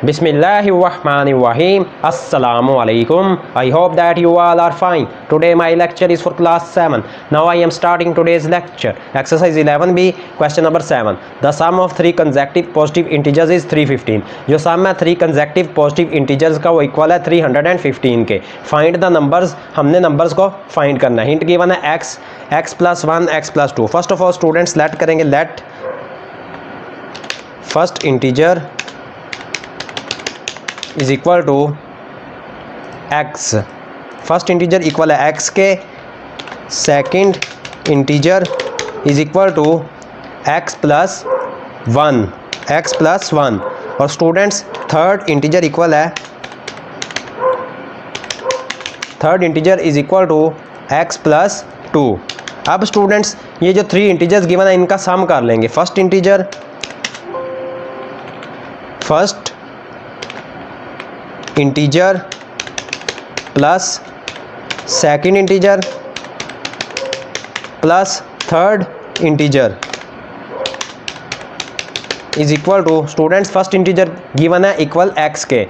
Bismillahirrahmanirrahim. Assalamu alaikum. I hope that you all are fine. Today my lecture is for class 7. Now I am starting today's lecture. Exercise 11b, question number 7. The sum of three consecutive positive integers is 315. जो sum है three consecutive positive integers का वो equal है 315 के. Find the numbers. हमने numbers को find करना है. Hint given है x plus 1 x plus 2. First of all students let करेंगे let first integer is equal to x. First integer equal है x के, second integer is equal to x plus 1 और students third integer equal है third integer is equal to x plus 2. अब students ये जो three integers given है इनका sum कर लेंगे. First integer plus second integer plus third integer is equal to students first integer given है equal x के,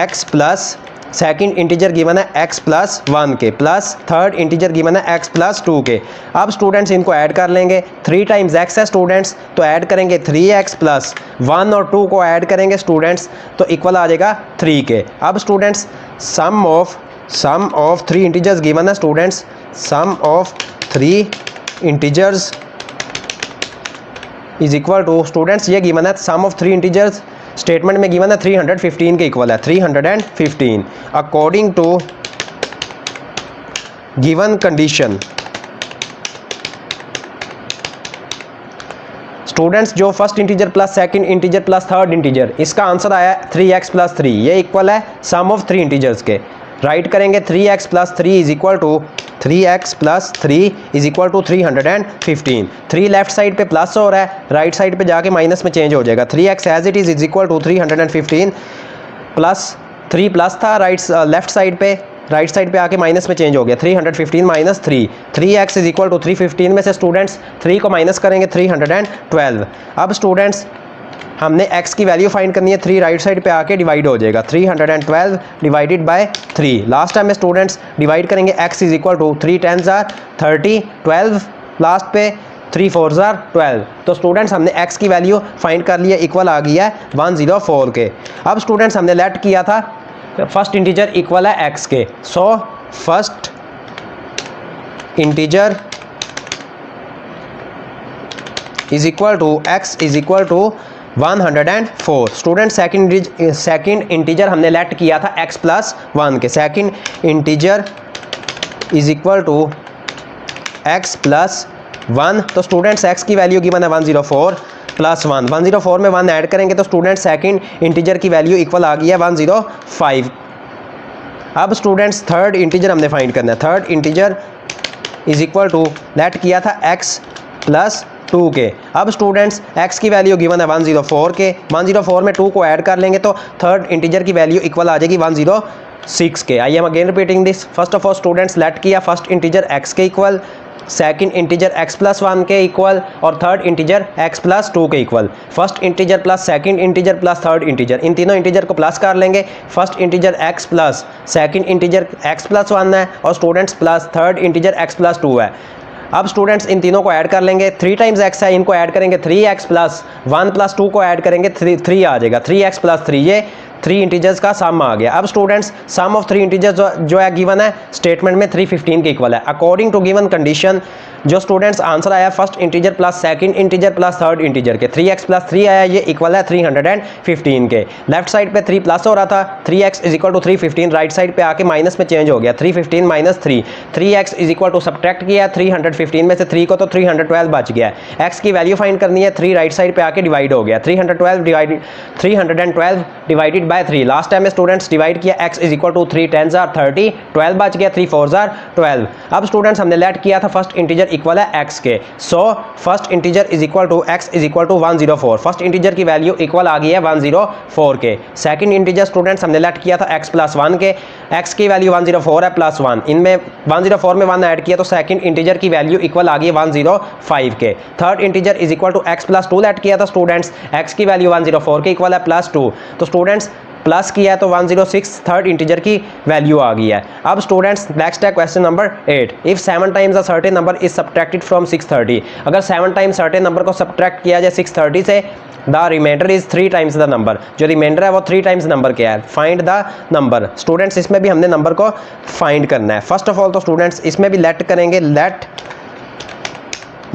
x plus second integer given है x प्लस 1 के प्लस थर्ड इंटीजर गिवन है x plus 2 के. अब students इनको add कर लेंगे. 3 टाइम्स x है स्टूडेंट्स तो ऐड करेंगे 3x प्लस 1 और 2 को ऐड करेंगे स्टूडेंट्स तो इक्वल आ जाएगा 3 के. अब students sum of three integers given है students, sum of three integers is equal to students ये गिवन है sum of three integers statement में गिवन है 315 के इक्वल है 315 according to given condition. Students जो first integer plus second integer plus third integer इसका answer आया 3x plus 3. ये इक्वल है सम ऑफ थ्री इंटीजर्स के. राइट करेंगे 3x plus 3 is equal to 3x plus 3 is equal to 315. 3 left side पे plus हो रहा है, राइट साइड पे जाके माइनस में चेंज हो जाएगा. 3x as it is equal to 315 plus 3 plus था लेफ्ट साइड पे, राइट साइड पे आके माइनस में चेंज हो गया 315 minus 3. 3x is equal to 315 में से स्टूडेंट्स 3 को माइनस करेंगे 312. अब स्टूडेंट्स हमने x की वैल्यू फाइंड करनी है. 3 राइट साइड पे आके डिवाइड हो जाएगा 312 डिवाइडेड बाय 3. लास्ट टाइम में स्टूडेंट्स डिवाइड करेंगे x is equal to 3 10s are 30 12 last पे 3 4s are 12. तो स्टूडेंट्स हमने x की वैल्यू फाइंड कर लिया इक्वल आ गई है 104 के. अब स्टूडेंट्स हमने लेट किया था फर्स्ट इंटीजर इक्वल है x के, so first integer is equal to x is equal to 104. Student second integer हमने लेट किया था x प्लस 1 के. Second integer is equal to x plus 1. तो स्टूडेंट्स x की वैल्यू गिवन है 104 plus 1. 104 में 1 ऐड करेंगे तो स्टूडेंट सेकंड इंटीजर की वैल्यू इक्वल आ गई है 105. अब स्टूडेंट्स थर्ड इंटीजर हमने फाइंड करना है. Third integer is equal to let किया था x प्लस 2 के. अब स्टूडेंट्स x की वैल्यू गिवन है 104 के. 104 में 2 को ऐड कर लेंगे तो थर्ड इंटीजर की वैल्यू इक्वल आ जाएगी 106 के. आई am again repeating this. First of all students let किया फर्स्ट इंटीजर x के equal, second integer x plus 1 के इक्वल और थर्ड इंटीजर x प्लस 2 के equal. First integer plus second integer plus third integer इन तीनों integer को plus कर लेंगे. First integer x plus second integer x plus 1 है और students plus third integer x plus 2 है. अब स्टूडेंट्स इन तीनों को ऐड कर लेंगे. 3 टाइम्स x है, इनको ऐड करेंगे 3x प्लस 1 प्लस 2 को ऐड करेंगे 3 आ जाएगा 3x प्लस 3. ये थ्री इंटीजर्स का सम आ गया. अब students sum of three integers जो है गिवन है स्टेटमेंट में 315 के इक्वल है. अकॉर्डिंग टू गिवन कंडीशन जो स्टूडेंट्स आंसर आया first integer plus second integer plus third integer के 3x प्लस 3 आया, ये इक्वल है 315 के. लेफ्ट साइड पे 3 प्लस हो रहा था 3x is equal to 315, right side पे आके माइनस में चेंज हो गया 315 minus 3. 3x is equal to subtract किया 315 में से 3 को तो 312 बच गया. x की वैल्यू फाइंड करनी है. 3 राइट साइड पे आके डिवाइड हो गया 312 डिवाइडेड बाय 3. लास्ट टाइम में स्टूडेंट्स डिवाइड किया x is equal to 3 10s are 30 12 बच गया 3 4s are 12. अब स्टूडेंट्स हमने लेट किया था फर्स्ट इंटीजर इक्वल है x के, so first integer is equal to x is equal to 104. First integer की वैल्यू इक्वल आ गई है 104 के. सेकंड इंटीजर स्टूडेंट्स हमने लेट किया था x प्लस 1 के, x की वैल्यू 104 है प्लस 1, इनमें 104 में 1 ऐड किया तो सेकंड इंटीजर की वैल्यू इक्वल आ गई 105 के. Third integer is equal to x plus 2 let किया था स्टूडेंट्स, x की वैल्यू 104 के इक्वल है प्लस 2. तो स्टूडेंट्स प्लस किया है तो 106 थर्ड इंटीजर की वैल्यू आ गई है। अब स्टूडेंट्स नेक्स्ट है question number 8। If 7 times a certain number is subtracted from 630, अगर 7 टाइम्स सर्टेन नंबर को सब्ट्रैक्ट किया जाए 630 से, the remainder is 3 times the number, जो रिमाइंडर है वो 3 टाइम्स नंबर क्या है, फाइंड द नंबर। स्टूडेंट्स इसमें भी हमने नंबर को फाइंड करना है। फर्स्ट ऑफ ऑल तो स्टूडेंट्स इसमें भी लेट करेंगे, let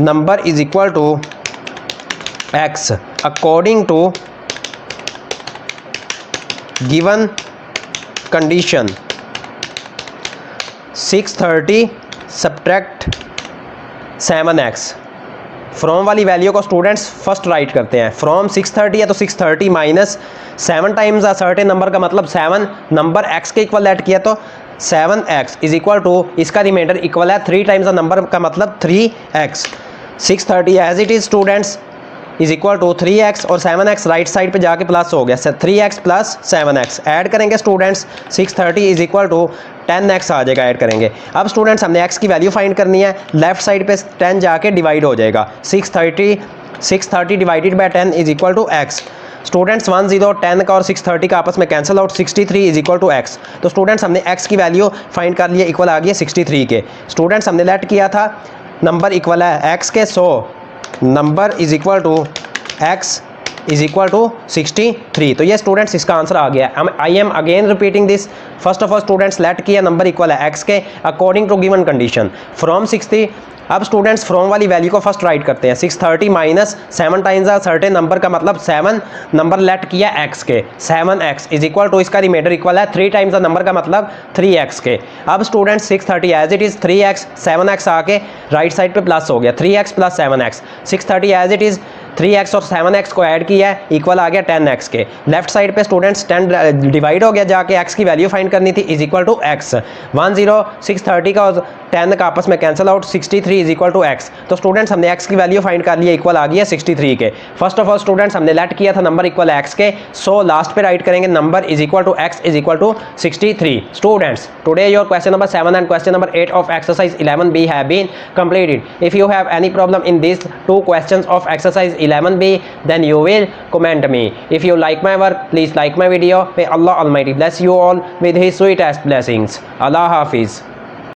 number is equal to x according to given condition 630 subtract 7x। From वाली वैल्यू को स्टूडेंट्स फर्स्ट राइट करते हैं। फ्रॉम 630 है तो 630 minus 7 times a certain number का मतलब 7 नंबर x के इक्वल ऐड किया तो 7x इज इक्वल टू, इसका रिमाइंडर इक्वल है 3 टाइम्स द नंबर का मतलब 3x। 630 as it is students is equal to 3x और 7x राइट साइड पे जाके प्लस हो गया, 3x प्लस 7x ऐड करेंगे students 630 is equal to 10x आ जाएगा, ऐड करेंगे। अब स्टूडेंट्स हमने x की वैल्यू फाइंड करनी है, लेफ्ट साइड पे 10 जाके डिवाइड हो जाएगा, 630 divided by 10 is equal to x। Students 10 का और 630 का आपस में cancel out, 63 is equal to x। तो स्टूडेंट्स हमने x की वैल्यू फाइंड कर लिया, इक्वल आ गई है 63 के। स्टूडेंट्स हमने लेट किया था नंबर इक्वल है x के, so number is equal to x is equal to 63। तो ये स्टूडेंट्स इसका आंसर आ गया है। I am again repeating this. First of all students let किया नंबर इक्वल है x के according to given condition from 60। अब स्टूडेंट्स फ्रॉम वाली वैल्यू को फर्स्ट राइट करते हैं, 630 minus 7 times a certain number का मतलब 7 नंबर लेट किया x के, 7x इज इक्वल टू, इसका रिमाइंडर इक्वल है 3 टाइम्स द नंबर का मतलब 3x के। अब students 630 as it is 3x 7x आके राइट साइड पे प्लस हो गया, 3x plus 7x। 630 as it is 3x और 7x को ऐड किया है, इक्वल आ गया 10x के। लेफ्ट साइड पे स्टूडेंट्स 10 डिवाइड हो गया, जाके x की वैल्यू फाइंड करनी थी, इज इक्वल टू x। 630 का और 10 का आपस में cancel out, 63 is equal to x। तो स्टूडेंट्स हमने x की वैल्यू फाइंड कर लिया, इक्वल आ गई है 63 के। फर्स्ट ऑफ ऑल स्टूडेंट्स हमने लेट किया था नंबर इक्वल x के, सो लास्ट पे राइट करेंगे number is equal to x is equal to 63। Students today your question number 7 and question number 8 of exercise 11b have been completed. If you have any problem in these two questions of exercise 11b, then you will comment me. If you like my work, please like my video. May Allah Almighty bless you all with His sweetest blessings. Allah Hafiz.